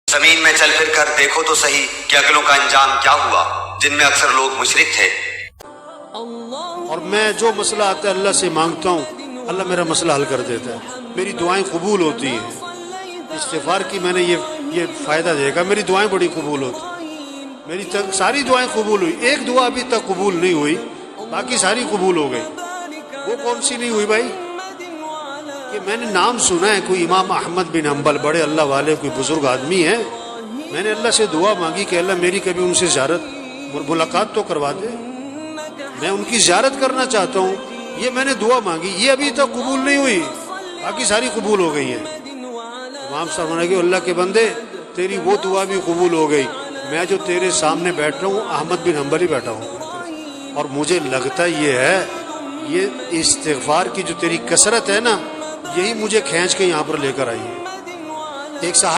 زمین میں چل پھر کر دیکھو تو صحیح کہ اگلوں کا انجام کیا ہوا، جن میں اکثر لوگ مشرک تھے۔ اور میں جو مسئلہ آتا ہے اللہ سے مانگتا ہوں، اللہ میرا مسئلہ حل کر دیتا ہے، میری دعائیں قبول ہوتی ہیں۔ استغفار کی میں نے یہ فائدہ دیکھا، میری دعائیں بڑی قبول ہوتی، میری ساری دعائیں قبول ہوئی، ایک دعا ابھی تک قبول نہیں ہوئی، باقی ساری قبول ہو گئی۔ وہ کون سی نہیں ہوئی بھائی؟ کہ میں نے نام سنا ہے کوئی امام احمد بن حنبل، بڑے اللہ والے، کوئی بزرگ آدمی ہیں، میں نے اللہ سے دعا مانگی کہ اللہ میری کبھی ان سے زیارت ملاقات تو کروا دے، میں ان کی زیارت کرنا چاہتا ہوں، یہ میں نے دعا مانگی، یہ ابھی تک قبول نہیں ہوئی، باقی ساری قبول ہو گئی ہیں۔ امام صاحب نے کہا اللہ کے بندے تیری وہ دعا بھی قبول ہو گئی، میں جو تیرے سامنے بیٹھ رہا ہوں احمد بن حنبل ہی بیٹھا ہوں، اور مجھے لگتا یہ ہے یہ استغفار کی جو تیری کثرت ہے نا، یہی مجھے کھینچ کے یہاں پر لے کر آئی ہے۔ ایک صحابی